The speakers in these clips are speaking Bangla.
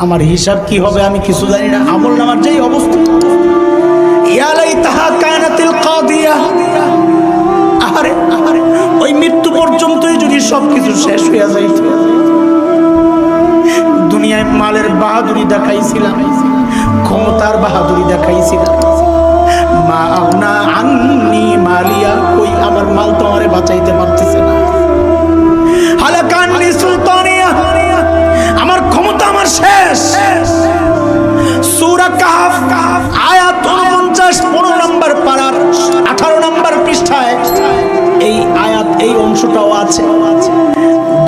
আমার হিসাব কি হবে আমি কিছু জানি না। আমল নামার যেই অবস্থা, ইয়া লাইতাহা কানাতিল কাদিয়া, আরে ওই মৃত্যু পর্যন্তই যদি সবকিছু শেষ হয়ে যায়। দুনিয়ায় মালের বাহাদুরি দেখাইছিলাম, ক্ষমতার বাহাদুরি দেখাইছিলাম, মা আগনা আন্নি মালিয়া, কই আমার মাল তো আমারে বাঁচাইতে পারতেছে না। হালাকান্নি সুলতানিয়া, আমার ক্ষমতা আমার শেষ। সূরা কাহফ আয়াত 49 15 নম্বর পারার 18 নম্বর পৃষ্ঠায় এই আয়াত, এই অংশটাও আছে।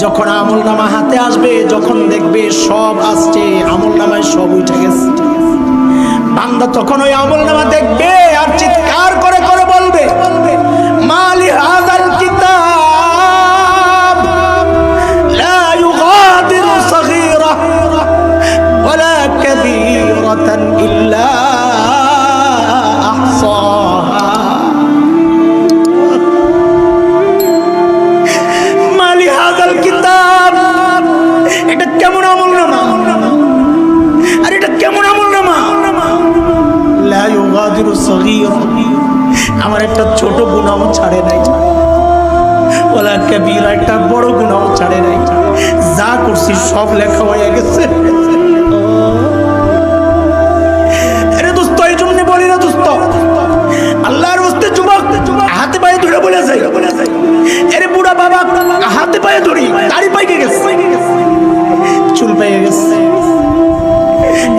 যখন আমলনামা হাতে আসবে, যখন দেখবে সব আসছে, আমলনামায় সব উঠে গেছে, বান্দা তখন ওই আমলনামা দেখবে আর চিৎকার করে করে বলবে, মালি হাযাল কিতাব লা ইউগাদিরু সগীরা ওয়ালা কাবীরাতান ইল্লা আহসাহা। মালি হাযাল কিতাব, এটা কেমন আমলনামা, আর এটা কেমন আমলনামা, লা ইউগাদিরু সগীরা, আমার একটা ছোট গুনাহ ছাড়ে নাই, ওয়ালা কাবীরা, একটা বড় গুনাহ ছাড়ে নাই, যা করছি সব লেখা হয়ে গেছে। আরে দোস্ত, এই জন্য বলি না দোস্ত, আল্লাহর রাস্তায় যুবক হাতে পায়ে ধরে বলে যায়, আরে বুড়া বাবা হাতে পায়ে ধরি, দাড়ি পাইকে গেছে, চুল পাইকে গেছে,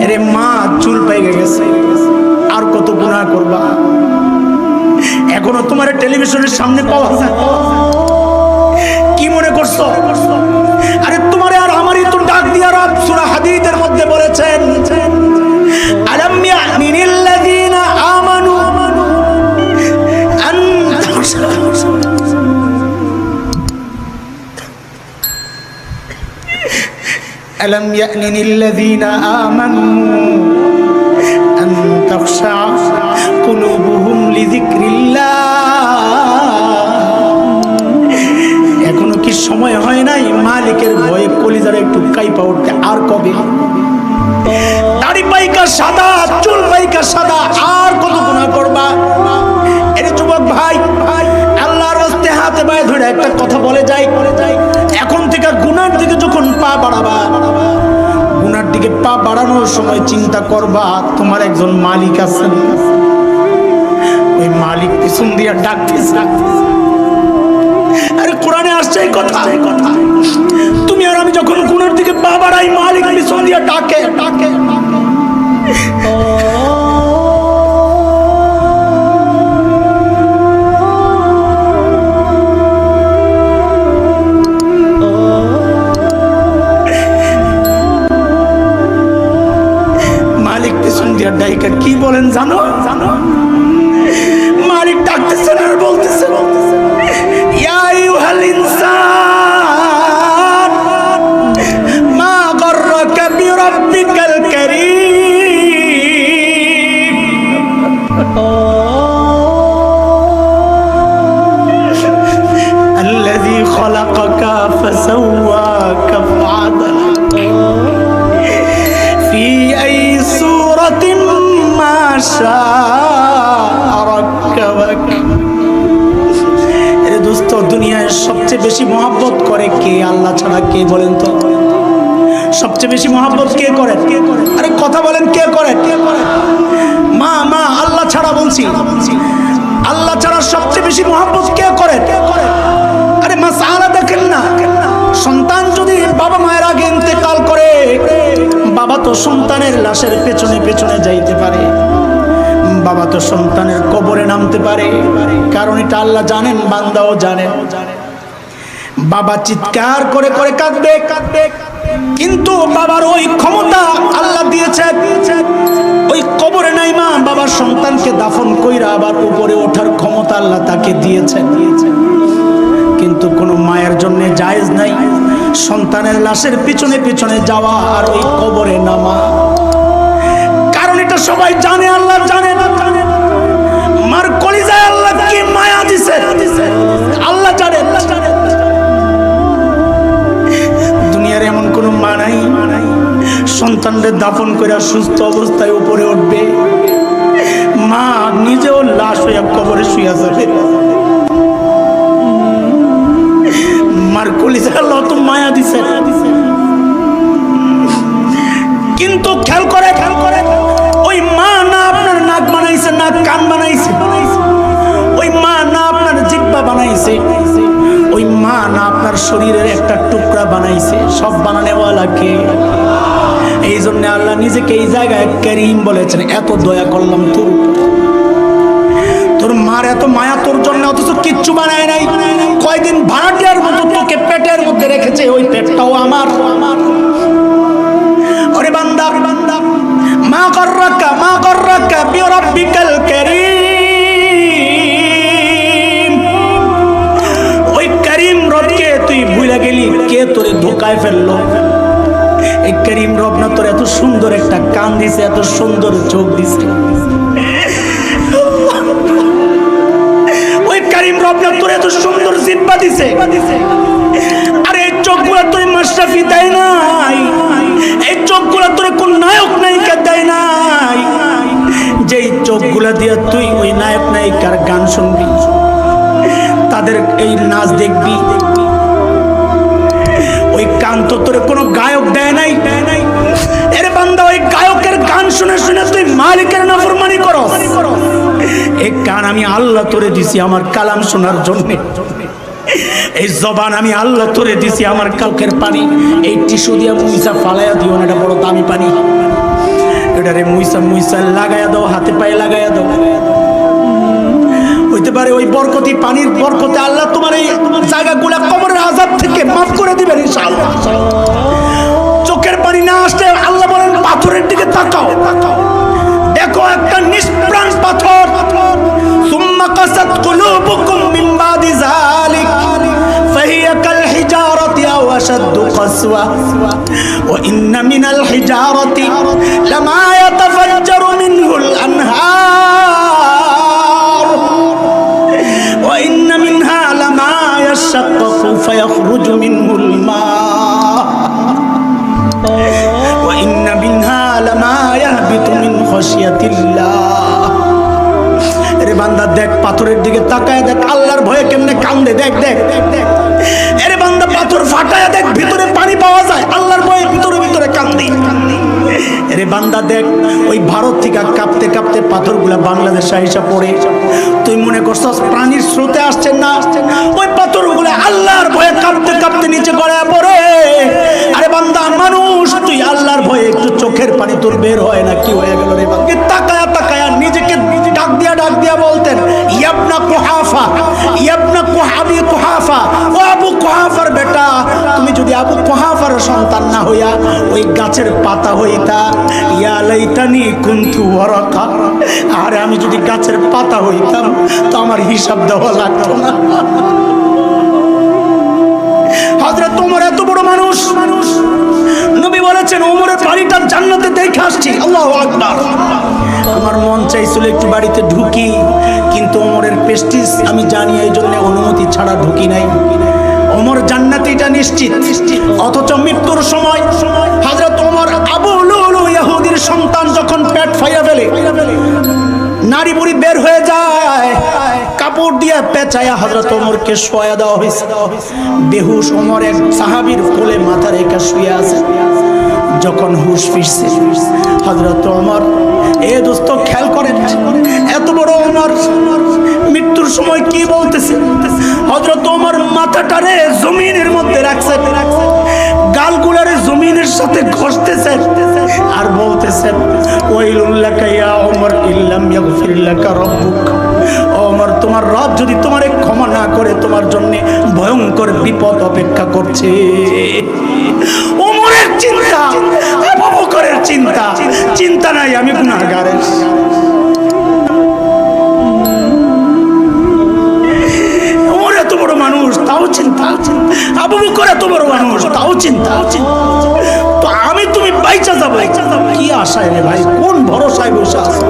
আরে মা চুল পাইকে গেছে, আর কত গুনাহ করবা, এখনো তোমার টেলিভিশনের সামনে পাওয়া যায়, কি মনে করছো? আরে তোমারে আর আমারই তো ডাক দিয়া রব সূরা হাদীদের মধ্যে বলেছেন, আলাম ইয়ামিনিল্লাযীনা আমানু আন আলাম ইয়ামিনিল্লাযীনা আমানু আন তাখশা কুলুবুহুম লিযিকরিল্লাহ। এখনো কি সময় হয় নাই মালিকের ভয়ে কলিজার একটু কাইপা উঠতে? আর কবে? দাড়ি পাইকা সাদা, চুল পাইকা সাদা, আর কত গুনাহ করবা? এর যুবক ভাই, আল্লাহর রাস্তায় হাতে পায়ে ধরে একটা কথা বলে যাই, এখন থেকে গুনার দিকে যখন পা বাড়াবা, গুনার দিকে পা বাড়ানোর সময় চিন্তা করবা তোমার একজন মালিক আছেন, ওই মালিক পিছন দিয়ে ডাকতেছে। আরে কোরআনে আসছে এই কথা, তুমি আর আমি যখন গুনার দিকে পা বাড়াই, মালিক পিছন দিয়ে ডাকে। মালিক পিছন দিয়ে ডাইকা কি বলেন জানো? মালিক ডাকতেছেন আর বলতেছেন, ইয়া আইয়ুহাল ইনসান মা গাররাকা বিরাব্বিকাল কারীম, আল্লাযী খালাকাকা ফাসাওয়াকা ফাআদালাক ফি আই সূরাতিন মা শাআ রাক্কাবাক। এর দোস্ত, দুনিয়ায় সবচেয়ে বেশি মহব্বত করে কে? আল্লাহ ছাড়া কে বলেন তো? সবচেয়ে বেশি মহব্বত কে করে? আরে কথা বলেন, কে করে? মা আল্লাহ ছাড়া বলছি, আল্লাহ ছাড়া সবচেয়ে বেশি মহব্বত কে করে? আরে মাসআলা দেখেন না, সন্তান যদি বাবা মায়ের আগে ইন্তেকাল করে, বাবা তো সন্তানের লাশের পেছনে পেছনে যাইতে পারে, বাবা তো সন্তানের কবরে নামতে পারে, কারণ এটা আল্লাহ জানেন, বান্দাও জানেন। বাবা চিৎকার করে করে কাঁদবে, কিন্তু বাবার ওই ক্ষমতা আল্লাহ দিয়েছেন, ওই কবরে নাই মা, বাবার সন্তানকে দাফন কইরা আবার উপরে ওঠার ক্ষমতা আল্লাহ তাকে দিয়েছেন। কিন্তু কোনো মায়ের জন্য জায়েজ নাই সন্তানের লাশের পিছনে পিছনে যাওয়া আর ওই কবরে নামা, কারণ এটা সবাই জানে, আল্লাহ জানে না। মার কলিজায় আল্লাহ কি মায়া দিছে আল্লাহ জানে। দুনিয়ার এমন কোন মা নাই সন্তানদের দাফন করে সুস্থ অবস্থায় উপরে উঠবে, মা নিজেও লাশ হইয়া কবরে শুয়ে যাবে। মার কলিজা আল্লাহ তো মায়া দিছে, কিন্তু খেয়াল করে ওই মা না আপনার নাক বানাইছে, নাক কান বানাইছে, ওই মা না আপনার জিহ্বা বানাইছে, ওই মা না আপনার শরীরের একটা টুকরা বানাইছে, সব বানানেওয়ালা কে? এই জন্য আল্লাহ নিজেকে এই জায়গায় করিম বলেছেন, এত দয়া করলাম তোর মার এত মায়া তোর জন্য, অথচ কিচ্ছু বানায় নাই। কয়দিন ভাড়াটিয়ার মতো তোকে পেটের মধ্যে রেখেছে, ওই পেটটাও আমার। ওরে বান্দা, মা গর্রাকা বিরাব্বিকাল কারীম, ওই করিম রবকে তুই ভুলে গেলি, কে তোরে ধোকায় ফেললো? এই করিম রব না তোর এত সুন্দর একটা কান দিছে, এত সুন্দর চোখ দিছে, ওই করিম রব না তোর এত সুন্দর জিহ্বা দিছে। আরে এই চোখগুলা তোর মাশরাফি দেয় নাই, এই চোখগুলা তোর কোন নায়ক নায়িকা দেয় নাই, যেই চোখগুলা দিয়ে তুই ওই নায়ক নায়িকার গান শুনবি, তাদের এই নাচ দেখবি। ওই কান তো তোর কোনো গায়ক দেয় নাই। এর বান্দা, ওই গায়কের গান শুনে শুনে তুই মালিকের নাফরমানি করস। এই কান আমি আল্লাহ তোরে দিছি আমার কালাম শোনার জন্য, এই জবান আমি আল্লাহ তোরে দিছি আমার কালকের পানি। এই টিস্যু দিয়ে মুইসা ফালাইয়া দিও না, এটা বড় দামি পানি, এটারে মুইসা লাগাইয়া দাও, হাতে পায়ে লাগাইয়া দাও। হইতে পারে ওই বরকতি পানির বরকতে আল্লাহ তোমার এই জায়গাগুলা কবরের আযাব থেকে মাফ করে দিবেন ইনশাআল্লাহ। চোখের পানি না আসলে আল্লাহ বলেন পাথরের দিকে তাকাও, দেখো একটা নিষ্প্রাণ পাথর। সুম্মা কাসাত কুলুবুকুম মিন বাদি যালিক ফাহিয়া কাল হিজারাতি আও আশাদ্দু কাসওয়া ওয়া ইন্না মিনাল হিজারাতি লামা ইয়াতাফাজ্জারু মিনহুল আনহার ওয়া ইন্না মিনহা লামা ইয়াশাক্কাকু ফায়াখরুজু মিনহুল মা ওয়া ইন্না মিনহা লামা ইয়াহবিতু মিন খাশিয়াতিল্লাহ। এরে বান্দা দেখ, পাথরের দিকে তাকায় দেখ, আল্লাহর ভয়ে কেমনে কান্দে দেখ। এরে বান্দা পাথর ফাটায় দেখ, ভিতরে পানি পাওয়া যায়, আল্লাহর ভয়ে ভিতরে ভিতরে কান্দি। এরে বান্দা দেখ, ওই ভারত থেকে কাঁপতে কাঁপতে পাথরগুলা বাংলাদেশে আইসা পড়ে, তুই মনে করছস প্রাণীর স্রোতে আসছে না, ওই পাথরগুলা আল্লাহর ভয়ে কাঁপতে কাঁপতে নিচে গড়ায় পড়ে। আরে বান্দা মানুষ, তুই আল্লাহর ভয়ে একটু চোখের পানি তোর বের হয় না, কি হয়ে গেল রে বান্দা? তাকায়া নিজেকে ডাক দিয়া বলতেন, ইয়াবনা কুহাফা, ইয়াবনা কুহাবি কুহাফা, ও আবু কুহাফার বেটা, তুমি যদি আবু কুহাফার সন্তান না হইয়া ওই গাছের পাতা হইতা, ইয়া লাইতানি কুনতু ওয়ারাকা, আরে আমি যদি গাছের পাতা হইতাম তো আমার হিসাব দেওয়া লাগতো না। হযরত ওমর এত বড় মানুষ, নবী বলেছেন ওমরের বাড়িটা জান্নাতে দেখে আসছি, আল্লাহু আকবার। আমার মন চাইছিল একটু বাড়িতে ঢুকি, কিন্তু ওমরের প্রেস্টিজ আমি জানি, এই জন্য অনুমতি ছাড়া ঢুকি নাই। ওমর জান্নাতি এটা নিশ্চিত। অথচ মৃত্যুর সময় হযরত ওমর আবু লুলু ইহুদির সন্তান যখন পেট ফাইয়া ফেলে, নারী বুড়ি বের হয়ে যায়, কাপড় দিয়ে পেঁচায়া হযরত ওমরকে শোয়া দেওয়া হয়েছে। বেহুশ ওমর এক সাহাবীর কোলে মাথা রেখে শুয়ে আছে। যখন হুশ ফিরছে হযরত ওমর, এ দোস্ত খেয়াল করেন, এত বড় ওমর মৃত্যুর সময় কি বলতেছে? হযরত ওমর মাথাটারে জমিনের মধ্যে রাখছে, গালগুলারে জমিনের সাথে ঘষতেছেন আর বলতেছেন, ওয়াইলুল লাকা ইয়া ওমর ইল্লাম ইয়াগফির লাকা রাব্বুক। ওমর, তোমার রব যদি তোমারে ক্ষমা না করে, তোমার জন্য ভয়ঙ্কর বিপদ অপেক্ষা করছে। ওমরের চিন্তা, আবু বকরের চিন্তা নাই আমি গুনাহগার। ওমর এত বড় মানুষ, তাও চিন্তা। আবু বকর এত বড় মানুষ, তাও চিন্তা। তো আমি তুমি বাইচা যাবো কি আশায় রে ভাই? কোন ভরসায় বসে আছো?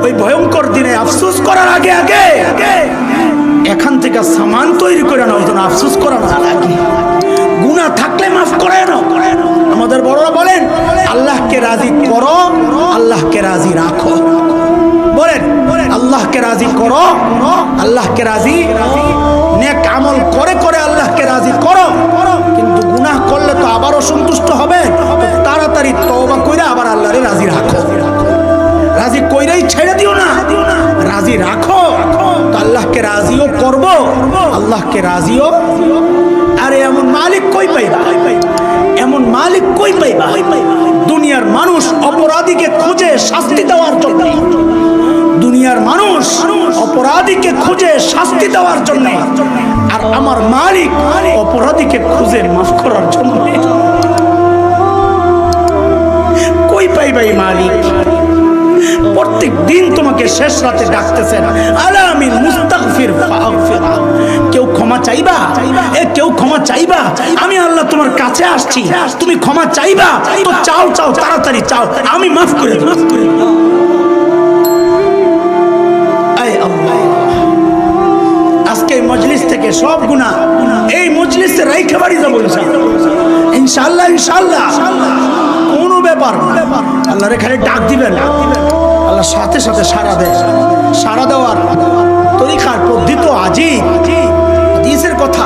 ওই ভয়ঙ্কর দিনে আফসোস করার আগে এখান থেকে সামান তৈরি করে নাও, যেন আফসোস করা না লাগে। গুনাহ থাকলে মাফ করে নাও। আমাদের বড়রা বলেন, আল্লাহকে রাজি করো, আল্লাহকে রাজি রাখো। বলেন, আল্লাহকে রাজি করো, আল্লাহকে রাজি, নেক আমল করে করে আল্লাহকে রাজি করো। কিন্তু গুনাহ করলে তো আবার অসন্তুষ্ট হবে, তাড়াতাড়ি তওবা কইরা আবার আল্লাহরে রাজি রাখো। রাজি কইরাই ছেড়ে দিও না, রাজি রাখো। তো আল্লাহকে রাজিও করব, আল্লাহকে রাজিও। আরে এমন মালিক কই পাইবা, এমন মালিক কই পাইবা? দুনিয়ার মানুষ অপরাধীকে খুঁজে শাস্তি দেওয়ার জন্য, দুনিয়ার মানুষ অপরাধীকে খুঁজে শাস্তি দেওয়ার জন্য, আর আমার মালিক অপরাধীকে খুঁজে মাফ করার জন্য। কই পাইবা এই মালিক? প্রত্যেক দিন তোমাকে শেষ রাতে ডাকতেছেন, আলামিন মুস্তাগফির ফাগফির। কেউ ক্ষমা চাইবা? কেউ ক্ষমা চাইবা? আমি আল্লাহ তোমার কাছে আসছি, তুমি ক্ষমা চাইবা তো চাও, চাও তাড়াতাড়ি চাও, আমি মাফ করে দেব। আজকে এই মজলিস থেকে সব গুনাহ এই মজলিসে রাইখা বাড়ি যাবো ইনশাআল্লাহ, ইনশাআল্লাহ। কোনো ব্যাপার না, আল্লাহরে খালি ডাক দিবেন, আল্লাহ সাথে সাথে সাড়া দেয়। সাড়া দেওয়ার তরিকার পদ্ধতি তো আজিব। হাদিসের কথা,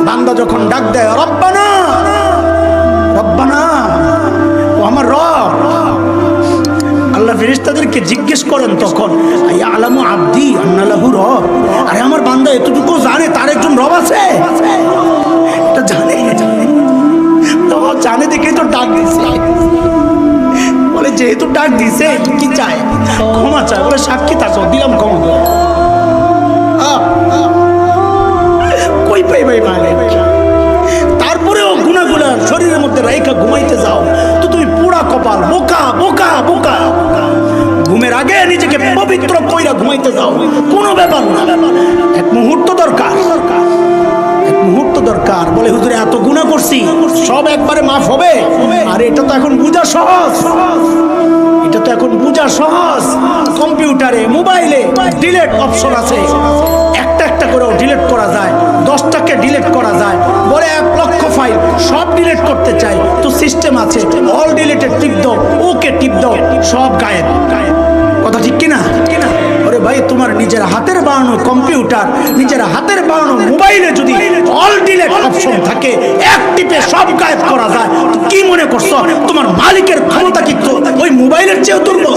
বান্দা যখন ডাক দেয় রব্বানা রব্বানা, ও আমার রব, আল্লাহ ফেরেশতাদেরকে জিজ্ঞেস করেন তখন, আলামু আব্দি আন্না লাহু রব। আরে আমার বান্দা এতটুকু জানে তার একজন রব আছে, এটা জানে, তো জানে দেখেই তো ডাক দিছে। বলে যেহেতু ডাক দিছে কি চায়? ক্ষমা চায়। বলে সাক্ষী থাকো, দিলাম ক্ষমা। কই পাই ভাই মালিক? তারপরেও গুনাহগুলা শরীরের মধ্যে রাইখা ঘুমাইতে যাও তো তুমি পুরা কপাল, বোকা বোকা বোকা। ঘুমের আগে নিজেকে পবিত্র কইরা ঘুমাইতে যাও, কোনো ব্যাপার না। এক মুহূর্ত দরকার, এক মুহূর্ত দরকার। বলে হুজুর এত গুনাহ করছি, সব একবারে মাফ হবে? আর এটা তো এখন বোঝা সহজ, এটা তো এখন বোঝা সহজ। কম্পিউটারে মোবাইলে ডিলিট অপশন আছে, একটা একটা করেও ডিলিট করা যায়, 10টাকে ডিলিট করা যায়। বলে 1 লক্ষ ফাইল সব ডিলিট করতে চাই, তো সিস্টেম আছে, অল ডিলিটে টিপ দাও, ওকে টিপ দাও, সব গায়েব। কথা ঠিক কিনা? ওরে ভাই, তোমার নিজের হাতের বানানো কম্পিউটার, নিজের হাতের বানানো মোবাইলে যদি অল ডিলিট অপশন থাকে, এক টিপে সব গায়েব করা যায়, তো কি মনে করছো তোমার মালিকের ক্ষমতা কি ওই মোবাইলের চেয়েও দুর্বল?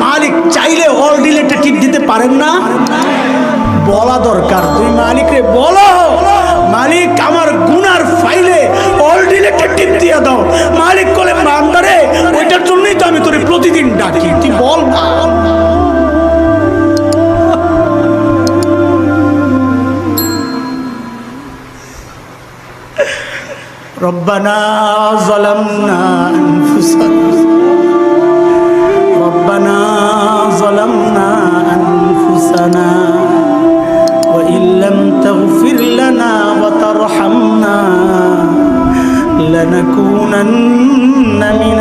মালিক চাইলে অল ডিলিটে টিপ দিতে পারেন না? বলা দরকার, তুই মালিকরে বলো, মালিক আমার গুনার ফাইলে অল ডিলিটে টিপ দিয়ে দাও। মালিক বলে বান্দারে ওইটার জন্যই তো আমি তোরে প্রতিদিন ডাকি, তুই বল না। রব্বানা যালামনা আনফুসানা, রব্বানা যালামনা আনফুসানা ওয়া ইল্লাম তাগফির লানা ওয়া তারহামনা লানাকুনান্না মিন